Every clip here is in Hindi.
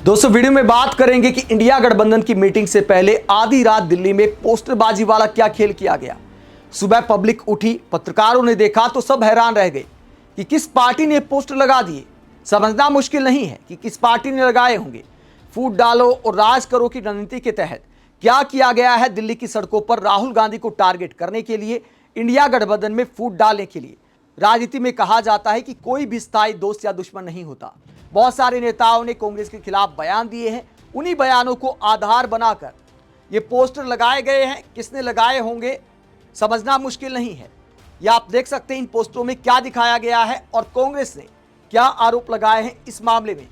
दोस्तों वीडियो में बात करेंगे कि इंडिया गठबंधन की मीटिंग से पहले आधी रात दिल्ली में पोस्टरबाजी वाला क्या खेल किया गया। सुबह पब्लिक उठी, पत्रकारों ने देखा तो सब हैरान रह गए कि किस पार्टी ने पोस्टर लगा दिए। समझना मुश्किल नहीं है कि किस पार्टी ने लगाए होंगे। फूट डालो और राज करो की रणनीति के तहत क्या किया गया है। दिल्ली की सड़कों पर राहुल गांधी को टारगेट करने के लिए, इंडिया गठबंधन में फूट डालने के लिए। राजनीति में कहा जाता है कि कोई भी स्थायी दोस्त या दुश्मन नहीं होता। बहुत सारे नेताओं ने कांग्रेस के खिलाफ बयान दिए हैं। उन्हीं बयानों को आधार बनाकर ये पोस्टर लगाए गए हैं। किसने लगाए होंगे समझना मुश्किल नहीं है। यह आप देख सकते हैं इन पोस्टरों में क्या दिखाया गया है और कांग्रेस ने क्या आरोप लगाए हैं इस मामले में।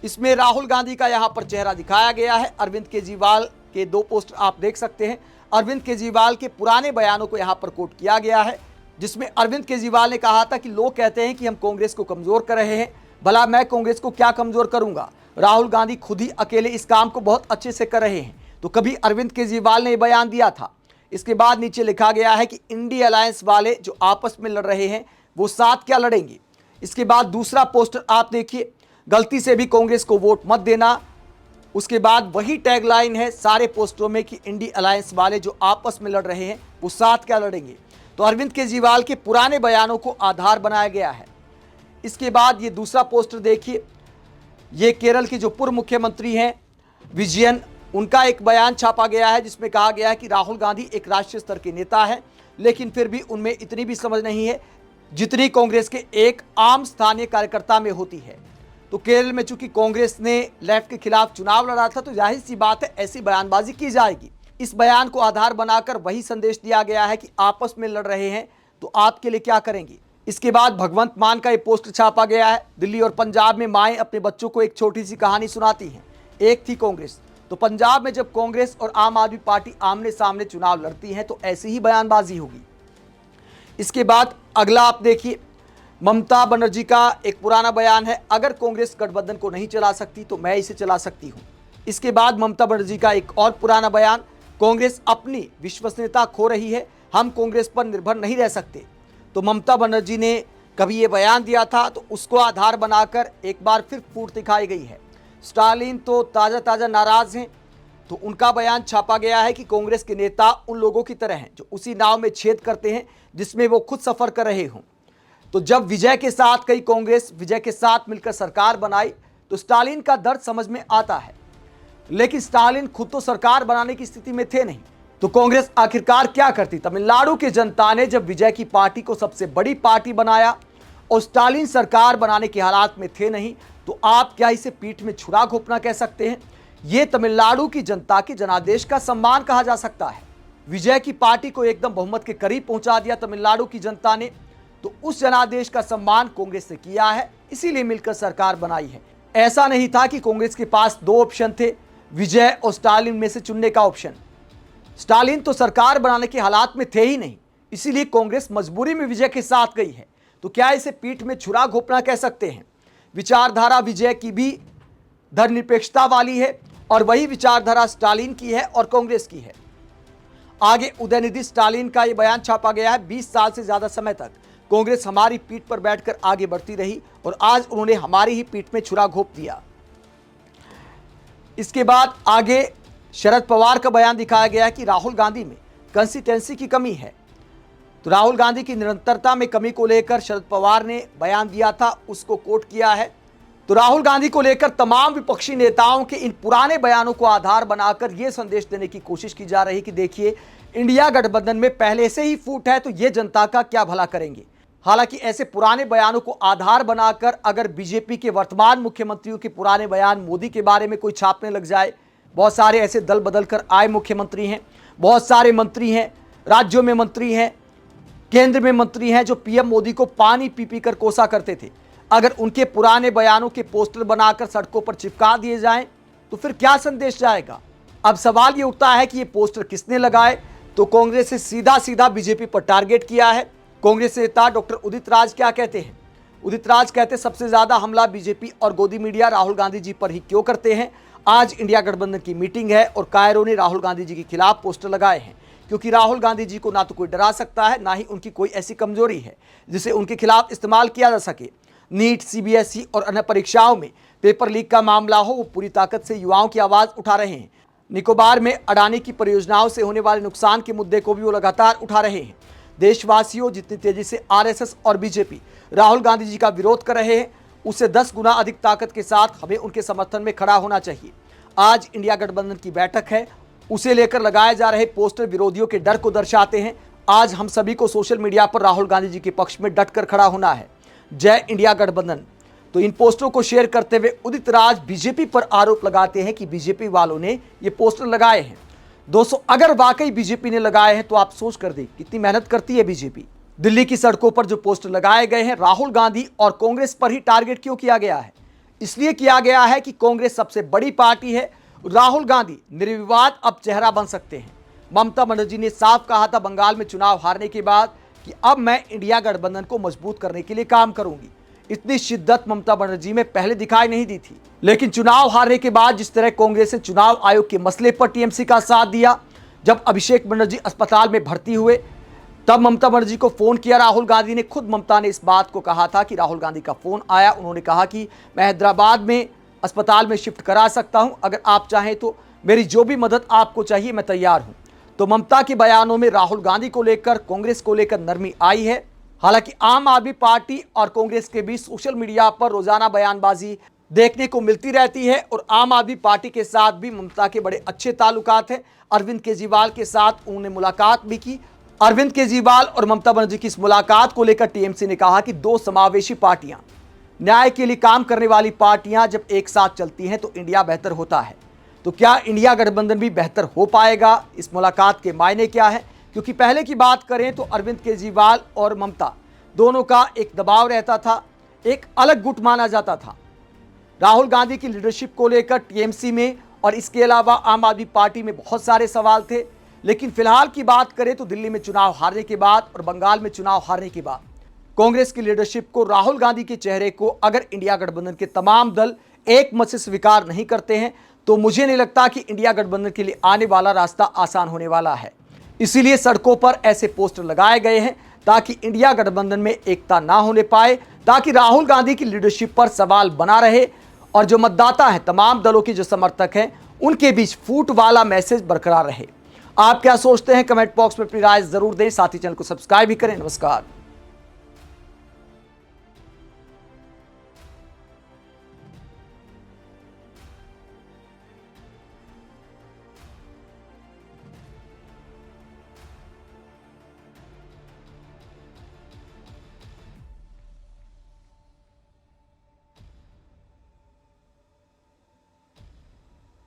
इसमें राहुल गांधी का यहां पर चेहरा दिखाया गया है। अरविंद केजरीवाल के दो पोस्टर आप देख सकते हैं। अरविंद केजरीवाल के पुराने बयानों को यहां पर कोट किया गया है, जिसमें अरविंद केजरीवाल ने कहा था कि लोग कहते हैं कि हम कांग्रेस को कमजोर कर रहे हैं, भला मैं कांग्रेस को क्या कमजोर करूंगा। राहुल गांधी खुद ही अकेले इस काम को बहुत अच्छे से कर रहे हैं। तो कभी अरविंद केजरीवाल ने यह बयान दिया था। इसके बाद नीचे लिखा गया है कि इंडिया अलायंस वाले जो आपस में लड़ रहे हैं वो साथ क्या लड़ेंगे। इसके बाद दूसरा पोस्टर आप देखिए, गलती से भी कांग्रेस को वोट मत देना। उसके बाद वही टैगलाइन है सारे पोस्टरों में कि इंडिया अलायंस वाले जो आपस में लड़ रहे हैं वो साथ क्या लड़ेंगे। तो अरविंद केजरीवाल के पुराने बयानों को आधार बनाया गया है। इसके बाद ये दूसरा पोस्टर देखिए, ये केरल के जो पूर्व मुख्यमंत्री हैं विजयन, उनका एक बयान छापा गया है जिसमें कहा गया है कि राहुल गांधी एक राष्ट्रीय स्तर के नेता है, लेकिन फिर भी उनमें इतनी भी समझ नहीं है जितनी कांग्रेस के एक आम स्थानीय कार्यकर्ता में होती है। तो केरल में चूंकि कांग्रेस ने लेफ्ट के खिलाफ चुनाव लड़ा था, तो जाहिर सी बात है ऐसी बयानबाजी की जाएगी। इस बयान को आधार बनाकर वही संदेश दिया गया है कि आपस में लड़ रहे हैं तो आपके लिए क्या करेंगे। इसके बाद भगवंत मान का एक पोस्टर छापा गया है। दिल्ली और पंजाब में माएं अपने बच्चों को एक छोटी सी कहानी सुनाती हैं। एक थी कांग्रेस। तो पंजाब में जब कांग्रेस और आम आदमी पार्टी आमने सामने चुनाव लड़ती हैं तो ऐसी ही बयानबाजी होगी। इसके बाद अगला आप देखिए, ममता बनर्जी का एक पुराना बयान है, अगर कांग्रेस गठबंधन को नहीं चला सकती तो मैं इसे चला सकती हूं। इसके बाद ममता बनर्जी का एक और पुराना बयान, कांग्रेस अपनी विश्वसनीयता खो रही है, हम कांग्रेस पर निर्भर नहीं रह सकते। तो ममता बनर्जी ने कभी ये बयान दिया था तो उसको आधार बनाकर एक बार फिर फूट दिखाई गई है। स्टालिन तो ताज़ा नाराज हैं, तो उनका बयान छापा गया है कि कांग्रेस के नेता उन लोगों की तरह हैं जो उसी नाव में छेद करते हैं जिसमें वो खुद सफर कर रहे हों। तो जब विजय के साथ कई कांग्रेस विजय के साथ मिलकर सरकार बनाई तो स्टालिन का दर्द समझ में आता है, लेकिन स्टालिन खुद तो सरकार बनाने की स्थिति में थे नहीं। तो कांग्रेस आखिरकार क्या करती। तमिलनाडु की जनता ने जब विजय की पार्टी को सबसे बड़ी पार्टी बनाया और स्टालिन सरकार बनाने के हालात में थे नहीं, तो आप क्या इसे पीठ में छुरा घोंपना कह सकते हैं। यह तमिलनाडु की जनता के जनादेश का सम्मान कहा जा सकता है। विजय की पार्टी को एकदम बहुमत के करीब पहुंचा दिया तमिलनाडु की जनता ने, तो उस जनादेश का सम्मान कांग्रेस से किया है, इसीलिए मिलकर सरकार बनाई है। ऐसा नहीं था कि कांग्रेस के पास दो ऑप्शन थे, विजय और स्टालिन में से चुनने का ऑप्शन। स्टालिन तो सरकार बनाने के हालात में थे ही नहीं, इसीलिए कांग्रेस मजबूरी में विजय के साथ गई है। तो क्या इसे पीठ में छुरा घोंपना कह सकते हैं। विचारधारा विजय की भी धर्मनिरपेक्षता वाली है और वही विचारधारा स्टालिन की है और कांग्रेस की है। आगे उदयनिधि स्टालिन का यह बयान छापा गया है, 20 साल से ज्यादा समय तक कांग्रेस हमारी पीठ पर बैठकर आगे बढ़ती रही और आज उन्होंने हमारी ही पीठ में छुरा घोंप दिया। इसके बाद आगे शरद पवार का बयान दिखाया गया है कि राहुल गांधी में कंसिस्टेंसी की कमी है। तो राहुल गांधी की निरंतरता में कमी को लेकर शरद पवार ने बयान दिया था, उसको कोट किया है। तो राहुल गांधी को लेकर तमाम विपक्षी नेताओं के इन पुराने बयानों को आधार बनाकर यह संदेश देने की कोशिश की जा रही है कि देखिए इंडिया गठबंधन में पहले से ही फूट है, तो ये जनता का क्या भला करेंगे। हालांकि ऐसे पुराने बयानों को आधार बनाकर अगर बीजेपी के वर्तमान मुख्यमंत्रियों के पुराने बयान मोदी के बारे में कोई छापने लग जाए, बहुत सारे ऐसे दल बदल कर आए मुख्यमंत्री हैं, बहुत सारे मंत्री हैं, राज्यों में मंत्री हैं, केंद्र में मंत्री हैं जो पीएम मोदी को पानी पी पी कर कोसा करते थे, अगर उनके पुराने बयानों के पोस्टर बनाकर सड़कों पर चिपका दिए जाएं तो फिर क्या संदेश जाएगा। अब सवाल ये उठता है कि ये पोस्टर किसने लगाए। तो कांग्रेस से सीधा सीधा बीजेपी पर टारगेट किया है। कांग्रेस नेता डॉक्टर उदित राज क्या कहते हैं। उदित राज कहते सबसे ज्यादा हमला बीजेपी और गोदी मीडिया राहुल गांधी जी पर ही क्यों करते हैं। आज इंडिया गठबंधन की मीटिंग है और कायरों ने राहुल गांधी जी के खिलाफ पोस्टर लगाए हैं, क्योंकि राहुल गांधी जी को ना तो कोई डरा सकता है, ना ही उनकी कोई ऐसी कमजोरी है जिसे उनके खिलाफ इस्तेमाल किया जा सके। नीट, सीबीएसई और अन्य परीक्षाओं में पेपर लीक का मामला हो, वो पूरी ताकत से युवाओं की आवाज उठा रहे हैं। निकोबार में अडानी की परियोजनाओं से होने वाले नुकसान के मुद्दे को भी वो लगातार उठा रहे हैं। देशवासियों, जितनी तेजी से आरएसएस और बीजेपी राहुल गांधी जी का विरोध कर रहे हैं, उससे 10 गुना अधिक ताकत के साथ हमें उनके समर्थन में खड़ा होना चाहिए। आज इंडिया गठबंधन की बैठक है, उसे लेकर लगाए जा रहे पोस्टर विरोधियों के डर को दर्शाते हैं। आज हम सभी को सोशल मीडिया पर राहुल गांधी जी के पक्ष में डटकर खड़ा होना है। जय इंडिया गठबंधन। तो इन पोस्टरों को शेयर करते हुए उदित राज बीजेपी पर आरोप लगाते हैं कि बीजेपी वालों ने ये पोस्टर लगाए हैं। दोस्तों, अगर वाकई बीजेपी ने लगाए हैं तो आप सोच कर दें कितनी मेहनत करती है बीजेपी। दिल्ली की सड़कों पर जो पोस्टर लगाए गए हैं, राहुल गांधी और कांग्रेस पर ही टारगेट क्यों किया गया है? इसलिए किया गया है कि कांग्रेस सबसे बड़ी पार्टी है, राहुल गांधी निर्विवाद अब चेहरा बन सकते हैं। ममता बनर्जी ने साफ कहा था बंगाल में चुनाव हारने के बाद कि अब मैं इंडिया गठबंधन को मजबूत करने के लिए काम करूंगी। इतनी शिद्दत ममता बनर्जी में पहले दिखाई नहीं दी थी, लेकिन चुनाव हारने के बाद जिस तरह कांग्रेस ने चुनाव आयोग के मसले पर टीएमसी का साथ दिया, जब अभिषेक बनर्जी अस्पताल में भर्ती हुए तब ममता बनर्जी को फोन किया राहुल गांधी ने। खुद ममता ने इस बात को कहा था कि राहुल गांधी का फोन आया, उन्होंने कहा कि मैं हैदराबाद में अस्पताल में शिफ्ट करा सकता हूं, अगर आप चाहें तो मेरी जो भी मदद आपको चाहिए मैं तैयार हूं। तो ममता के बयानों में राहुल गांधी को लेकर, कांग्रेस को लेकर नरमी आई है। हालांकि आम आदमी पार्टी और कांग्रेस के बीच सोशल मीडिया पर रोजाना बयानबाजी देखने को मिलती रहती है और आम आदमी पार्टी के साथ भी ममता के बड़े अच्छे ताल्लुकात हैं। अरविंद केजरीवाल के साथ उन्होंने मुलाकात भी की। अरविंद केजरीवाल और ममता बनर्जी की इस मुलाकात को लेकर टीएमसी ने कहा कि दो समावेशी पार्टियां, न्याय के लिए काम करने वाली पार्टियां जब एक साथ चलती हैं तो इंडिया बेहतर होता है। तो क्या इंडिया गठबंधन भी बेहतर हो पाएगा? इस मुलाकात के मायने क्या है? क्योंकि पहले की बात करें तो अरविंद केजरीवाल और ममता दोनों का एक दबाव रहता था, एक अलग गुट माना जाता था राहुल गांधी की लीडरशिप को लेकर टीएमसी में, और इसके अलावा आम आदमी पार्टी में बहुत सारे सवाल थे। लेकिन फिलहाल की बात करें तो दिल्ली में चुनाव हारने के बाद और बंगाल में चुनाव हारने के बाद कांग्रेस की लीडरशिप को, राहुल गांधी के चेहरे को अगर इंडिया गठबंधन के तमाम दल एक मत से स्वीकार नहीं करते हैं तो मुझे नहीं लगता कि इंडिया गठबंधन के लिए आने वाला रास्ता आसान होने वाला है। इसीलिए सड़कों पर ऐसे पोस्टर लगाए गए हैं ताकि इंडिया गठबंधन में एकता ना होने पाए, ताकि राहुल गांधी की लीडरशिप पर सवाल बना रहे और जो मतदाता हैं, तमाम दलों के जो समर्थक हैं, उनके बीच फूट वाला मैसेज बरकरार रहे। आप क्या सोचते हैं? कमेंट बॉक्स में अपनी राय जरूर दें, साथ ही चैनल को सब्सक्राइब भी करें। नमस्कार।